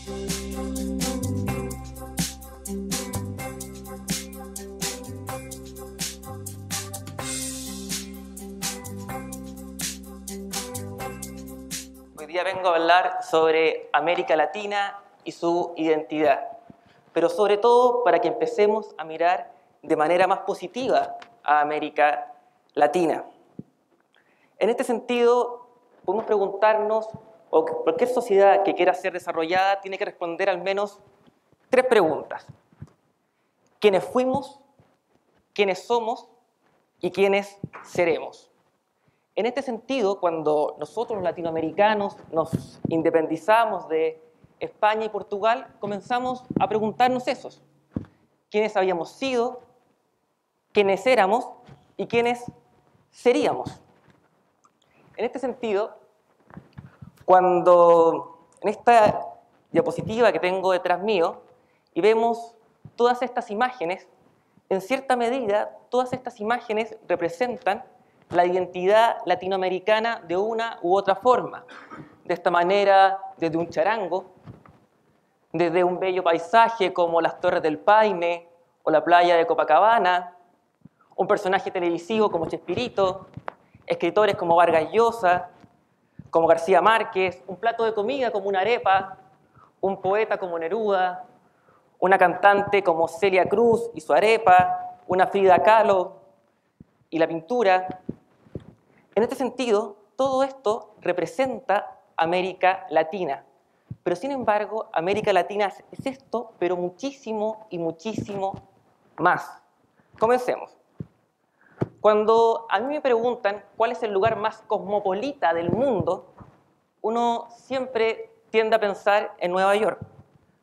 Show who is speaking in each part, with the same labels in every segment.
Speaker 1: Hoy día vengo a hablar sobre América Latina y su identidad, pero sobre todo para que empecemos a mirar de manera más positiva a América Latina. En este sentido, podemos preguntarnos, o cualquier sociedad que quiera ser desarrollada tiene que responder al menos tres preguntas: ¿quiénes fuimos?, ¿quiénes somos? Y ¿quiénes seremos? En este sentido, cuando nosotros los latinoamericanos nos independizamos de España y Portugal, comenzamos a preguntarnos esos: ¿quiénes habíamos sido?, ¿quiénes éramos? Y ¿quiénes seríamos? En este sentido, cuando en esta diapositiva que tengo detrás mío y vemos todas estas imágenes, en cierta medida, todas estas imágenes representan la identidad latinoamericana de una u otra forma. De esta manera, desde un charango, desde un bello paisaje como las Torres del Paine o la playa de Copacabana, un personaje televisivo como Chespirito, escritores como Vargas Llosa, como García Márquez, un plato de comida como una arepa, un poeta como Neruda, una cantante como Celia Cruz y su arepa, una Frida Kahlo y la pintura. En este sentido, todo esto representa América Latina. Pero sin embargo, América Latina es esto, pero muchísimo y muchísimo más. Comencemos. Cuando a mí me preguntan cuál es el lugar más cosmopolita del mundo, uno siempre tiende a pensar en Nueva York.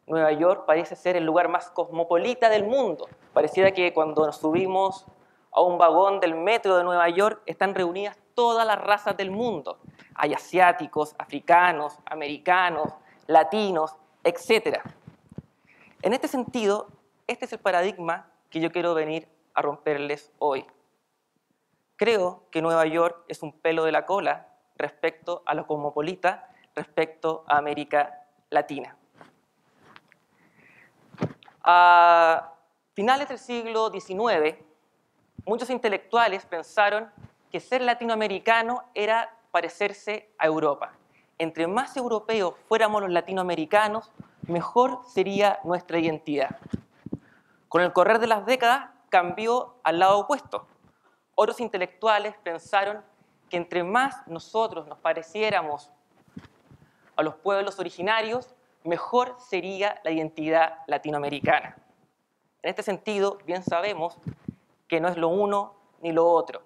Speaker 1: Nueva York parece ser el lugar más cosmopolita del mundo. Pareciera que cuando nos subimos a un vagón del metro de Nueva York están reunidas todas las razas del mundo. Hay asiáticos, africanos, americanos, latinos, etc. En este sentido, este es el paradigma que yo quiero venir a romperles hoy. Creo que Nueva York es un pelo de la cola respecto a lo cosmopolita, respecto a América Latina. A finales del siglo XIX, muchos intelectuales pensaron que ser latinoamericano era parecerse a Europa. Entre más europeos fuéramos los latinoamericanos, mejor sería nuestra identidad. Con el correr de las décadas cambió al lado opuesto. Otros intelectuales pensaron que entre más nosotros nos pareciéramos a los pueblos originarios, mejor sería la identidad latinoamericana. En este sentido, bien sabemos que no es lo uno ni lo otro.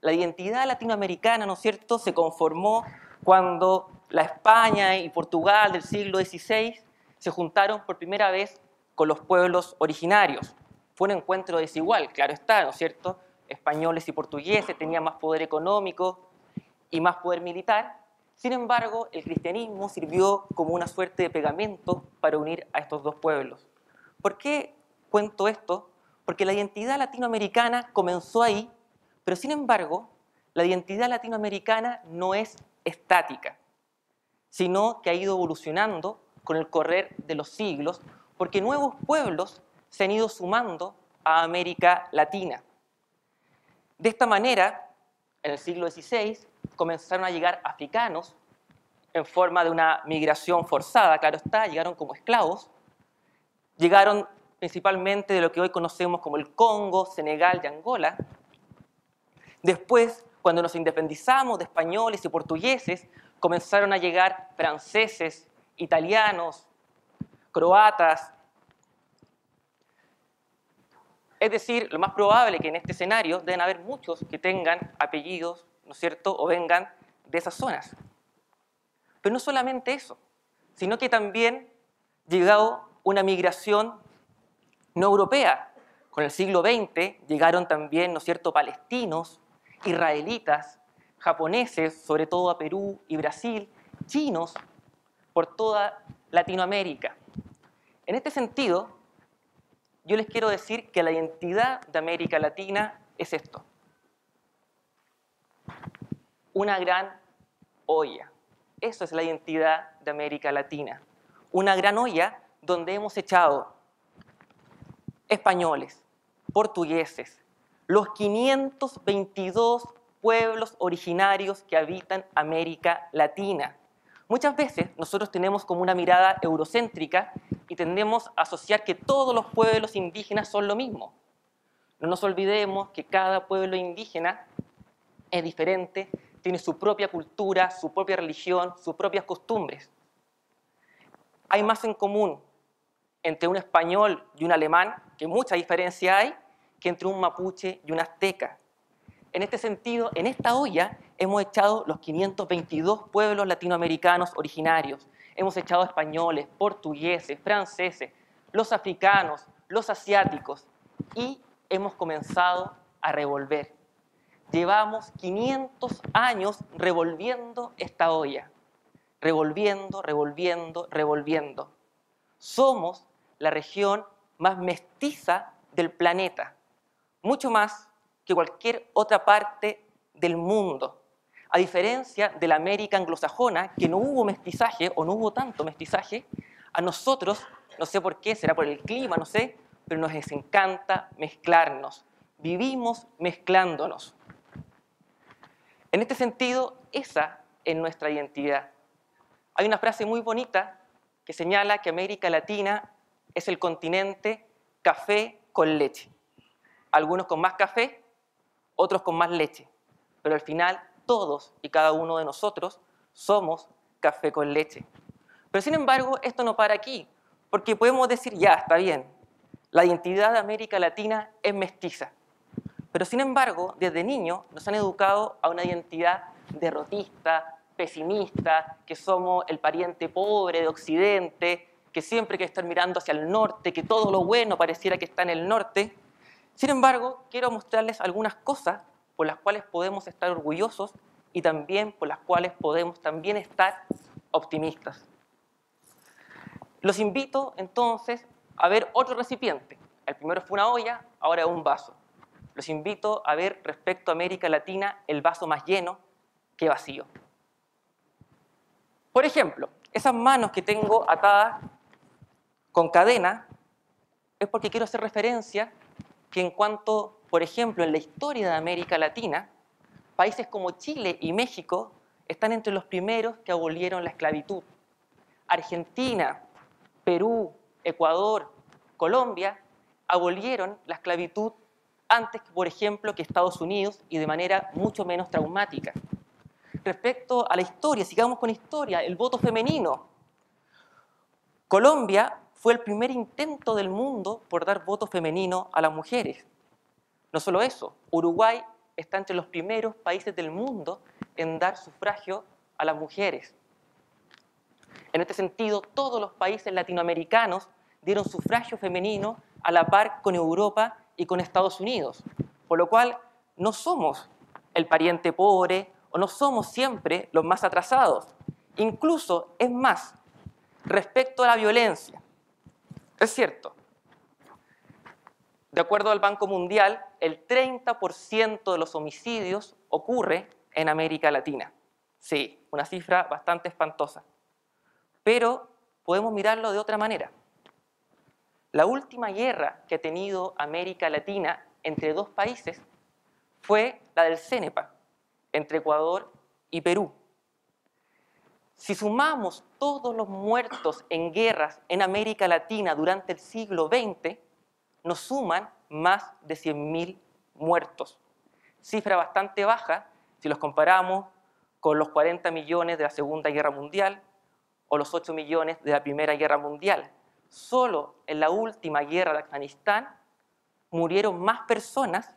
Speaker 1: La identidad latinoamericana, ¿no es cierto?, se conformó cuando la España y Portugal del siglo XVI se juntaron por primera vez con los pueblos originarios. Fue un encuentro desigual, claro está, ¿no es cierto? Españoles y portugueses tenían más poder económico y más poder militar. Sin embargo, el cristianismo sirvió como una suerte de pegamento para unir a estos dos pueblos. ¿Por qué cuento esto? Porque la identidad latinoamericana comenzó ahí, pero sin embargo, la identidad latinoamericana no es estática, sino que ha ido evolucionando con el correr de los siglos, porque nuevos pueblos se han ido sumando a América Latina. De esta manera, en el siglo XVI, comenzaron a llegar africanos en forma de una migración forzada, claro está, llegaron como esclavos, llegaron principalmente de lo que hoy conocemos como el Congo, Senegal y Angola. Después, cuando nos independizamos de españoles y portugueses, comenzaron a llegar franceses, italianos, croatas. Es decir, lo más probable es que en este escenario deben haber muchos que tengan apellidos, ¿no es cierto?, o vengan de esas zonas. Pero no solamente eso, sino que también llegó una migración no europea. Con el siglo XX llegaron también, ¿no es cierto?, palestinos, israelitas, japoneses, sobre todo a Perú y Brasil, chinos, por toda Latinoamérica. En este sentido, yo les quiero decir que la identidad de América Latina es esto: una gran olla. Eso es la identidad de América Latina. una gran olla donde hemos echado españoles, portugueses, los 522 pueblos originarios que habitan América Latina. Muchas veces nosotros tenemos como una mirada eurocéntrica y tendemos a asociar que todos los pueblos indígenas son lo mismo. No nos olvidemos que cada pueblo indígena es diferente, tiene su propia cultura, su propia religión, sus propias costumbres. Hay más en común entre un español y un alemán, que mucha diferencia hay, que entre un mapuche y un azteca. En este sentido, en esta olla hemos echado los 522 pueblos latinoamericanos originarios. Hemos echado españoles, portugueses, franceses, los africanos, los asiáticos y hemos comenzado a revolver. Llevamos 500 años revolviendo esta olla. Revolviendo, revolviendo, revolviendo. Somos la región más mestiza del planeta, mucho más que cualquier otra parte del mundo. A diferencia de la América anglosajona, que no hubo mestizaje o no hubo tanto mestizaje, a nosotros, no sé por qué, será por el clima, no sé, pero nos encanta mezclarnos. Vivimos mezclándonos. En este sentido, esa es nuestra identidad. Hay una frase muy bonita que señala que América Latina es el continente café con leche. Algunos con más café, otros con más leche, pero al final todos y cada uno de nosotros somos café con leche. Pero sin embargo, esto no para aquí, porque podemos decir, ya, está bien, la identidad de América Latina es mestiza, pero sin embargo, desde niños nos han educado a una identidad derrotista, pesimista, que somos el pariente pobre de Occidente, que siempre hay que estar mirando hacia el norte, que todo lo bueno pareciera que está en el norte. Sin embargo, quiero mostrarles algunas cosas por las cuales podemos estar orgullosos y también por las cuales podemos también estar optimistas. Los invito entonces a ver otro recipiente. El primero fue una olla, ahora es un vaso. Los invito a ver respecto a América Latina el vaso más lleno que vacío. Por ejemplo, esas manos que tengo atadas con cadena es porque quiero hacer referencia que en cuanto, por ejemplo, en la historia de América Latina, países como Chile y México están entre los primeros que abolieron la esclavitud. Argentina, Perú, Ecuador, Colombia abolieron la esclavitud antes, por ejemplo, que Estados Unidos y de manera mucho menos traumática. Respecto a la historia, sigamos con historia, el voto femenino. Colombia fue el primer intento del mundo por dar voto femenino a las mujeres. No solo eso, Uruguay está entre los primeros países del mundo en dar sufragio a las mujeres. En este sentido, todos los países latinoamericanos dieron sufragio femenino a la par con Europa y con Estados Unidos, por lo cual no somos el pariente pobre o no somos siempre los más atrasados. Incluso, es más, respecto a la violencia, es cierto, de acuerdo al Banco Mundial, el 30% de los homicidios ocurre en América Latina. Sí, una cifra bastante espantosa. Pero podemos mirarlo de otra manera. La última guerra que ha tenido América Latina entre dos países fue la del CENEPA, entre Ecuador y Perú. Si sumamos todos los muertos en guerras en América Latina durante el siglo XX, nos suman más de 100.000 muertos. Cifra bastante baja si los comparamos con los 40 millones de la Segunda Guerra Mundial o los 8 millones de la Primera Guerra Mundial. Solo en la última guerra de Afganistán murieron más personas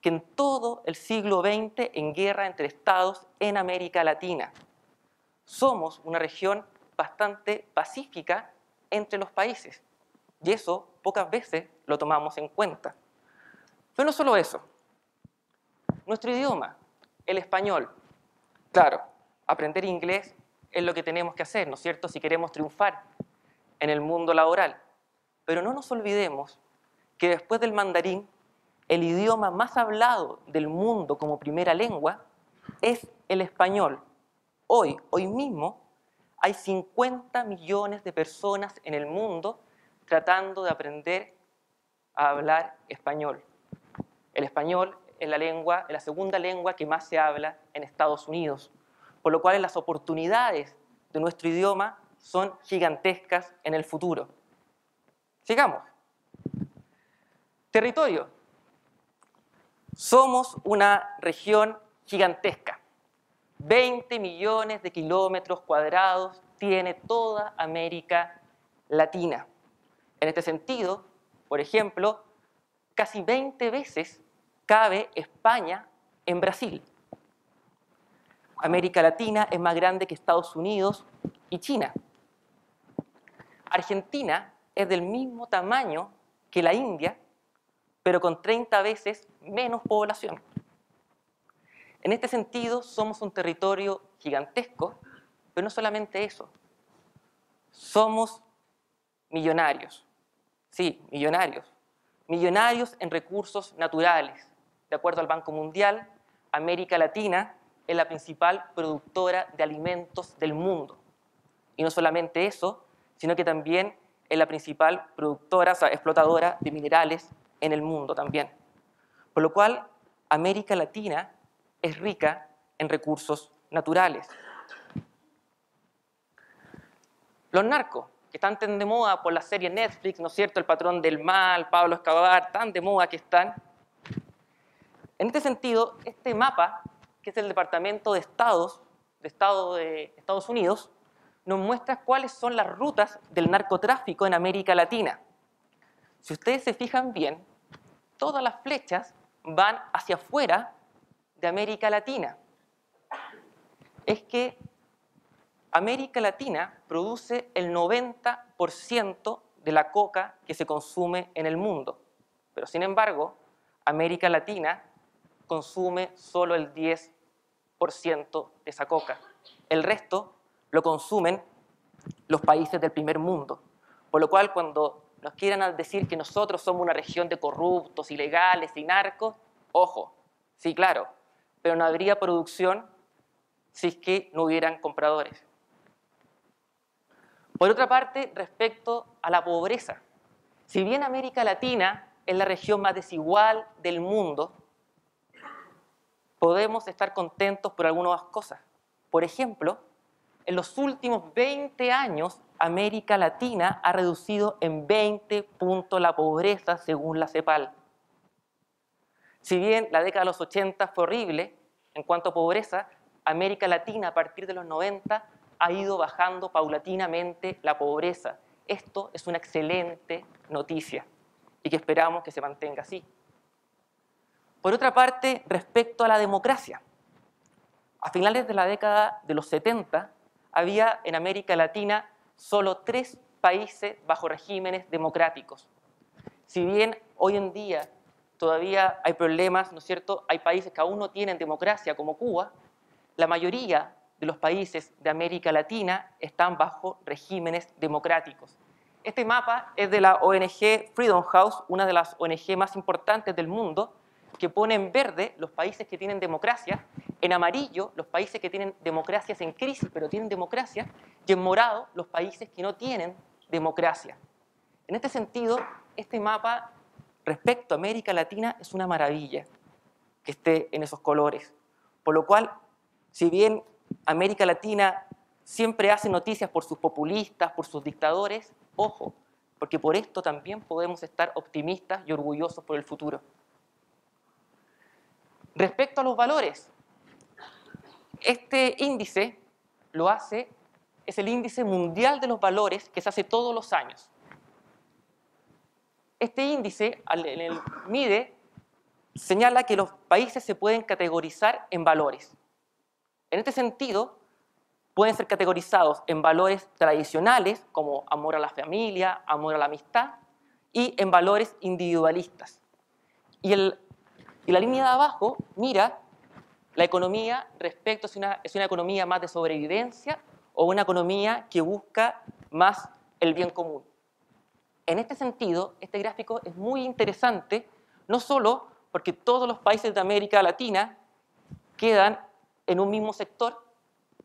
Speaker 1: que en todo el siglo XX en guerra entre estados en América Latina. Somos una región bastante pacífica entre los países y eso pocas veces lo tomamos en cuenta. Pero no solo eso. Nuestro idioma, el español. Claro, aprender inglés es lo que tenemos que hacer, ¿no es cierto?, si queremos triunfar en el mundo laboral. Pero no nos olvidemos que después del mandarín, el idioma más hablado del mundo como primera lengua es el español. Hoy mismo, hay 50 millones de personas en el mundo tratando de aprender a hablar español. El español es la segunda lengua que más se habla en Estados Unidos, por lo cual las oportunidades de nuestro idioma son gigantescas en el futuro. Sigamos. Territorio. Somos una región gigantesca. 20 millones de kilómetros cuadrados tiene toda América Latina. En este sentido, por ejemplo, casi 20 veces cabe España en Brasil. América Latina es más grande que Estados Unidos y China. Argentina es del mismo tamaño que la India, pero con 30 veces menos población. En este sentido, somos un territorio gigantesco, pero no solamente eso. Somos millonarios. Sí, millonarios. Millonarios en recursos naturales. De acuerdo al Banco Mundial, América Latina es la principal productora de alimentos del mundo. Y no solamente eso, sino que también es la principal productora, o sea, explotadora de minerales en el mundo también. Por lo cual, América Latina es rica en recursos naturales. Los narcos, que están tan de moda por la serie Netflix, ¿no es cierto? El patrón del mal, Pablo Escobar, tan de moda que están. En este sentido, este mapa, que es el Departamento de Estado de Estados Unidos, nos muestra cuáles son las rutas del narcotráfico en América Latina. Si ustedes se fijan bien, todas las flechas van hacia afuera de América Latina. Es que América Latina produce el 90% de la coca que se consume en el mundo, pero sin embargo, América Latina consume solo el 10% de esa coca. El resto lo consumen los países del primer mundo, por lo cual cuando nos quieran decir que nosotros somos una región de corruptos, ilegales y narcos, ojo, sí, claro, pero no habría producción si es que no hubieran compradores. Por otra parte, respecto a la pobreza, si bien América Latina es la región más desigual del mundo, podemos estar contentos por algunas cosas. Por ejemplo, en los últimos 20 años, América Latina ha reducido en 20 puntos la pobreza según la CEPAL. Si bien la década de los 80 fue horrible en cuanto a pobreza, América Latina a partir de los 90 ha ido bajando paulatinamente la pobreza. Esto es una excelente noticia y que esperamos que se mantenga así. Por otra parte, respecto a la democracia, a finales de la década de los 70 había en América Latina solo 3 países bajo regímenes democráticos. Si bien hoy en día todavía hay problemas, ¿no es cierto? Hay países que aún no tienen democracia, como Cuba, la mayoría de los países de América Latina están bajo regímenes democráticos. Este mapa es de la ONG Freedom House, una de las ONG más importantes del mundo, que pone en verde los países que tienen democracia, en amarillo los países que tienen democracias en crisis, pero tienen democracia, y en morado los países que no tienen democracia. En este sentido, este mapa respecto a América Latina es una maravilla que esté en esos colores. Por lo cual, si bien América Latina siempre hace noticias por sus populistas, por sus dictadores, ojo, porque por esto también podemos estar optimistas y orgullosos por el futuro. Respecto a los valores, este índice es el índice mundial de los valores que se hace todos los años. Este índice señala que los países se pueden categorizar en valores. En este sentido, pueden ser categorizados en valores tradicionales, como amor a la familia, amor a la amistad, y en valores individualistas. Y la línea de abajo mira la economía respecto a si es una economía más de sobrevivencia o una economía que busca más el bien común. En este sentido, este gráfico es muy interesante, no solo porque todos los países de América Latina quedan en un mismo sector,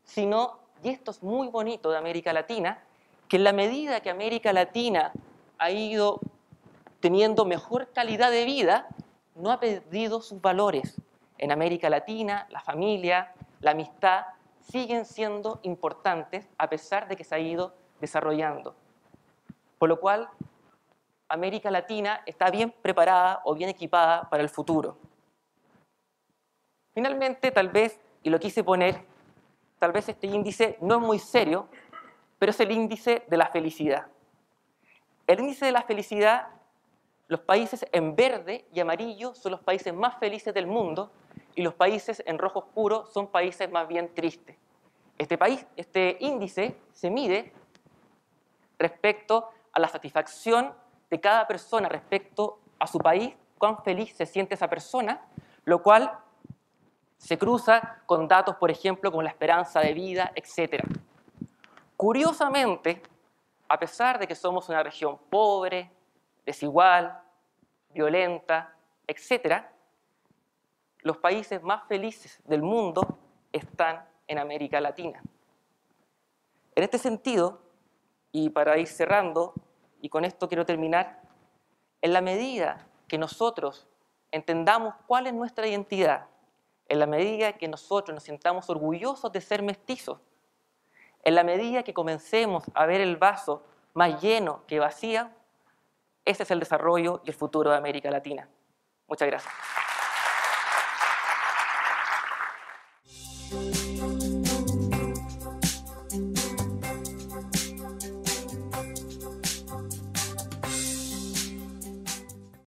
Speaker 1: sino y esto es muy bonito de América Latina, que en la medida que América Latina ha ido teniendo mejor calidad de vida, no ha perdido sus valores. En América Latina, la familia, la amistad siguen siendo importantes a pesar de que se ha ido desarrollando. Por lo cual, América Latina está bien preparada o bien equipada para el futuro. Finalmente, tal vez, y lo quise poner, tal vez este índice no es muy serio, pero es el índice de la felicidad. El índice de la felicidad, los países en verde y amarillo son los países más felices del mundo y los países en rojo oscuro son países más bien tristes. Este índice se mide respecto a la satisfacción de cada persona respecto a su país, cuán feliz se siente esa persona, lo cual se cruza con datos, por ejemplo, como la esperanza de vida, etc. Curiosamente, a pesar de que somos una región pobre, desigual, violenta, etc., los países más felices del mundo están en América Latina. En este sentido, y para ir cerrando, y con esto quiero terminar, en la medida que nosotros entendamos cuál es nuestra identidad, en la medida que nosotros nos sintamos orgullosos de ser mestizos, en la medida que comencemos a ver el vaso más lleno que vacío, ese es el desarrollo y el futuro de América Latina. Muchas gracias.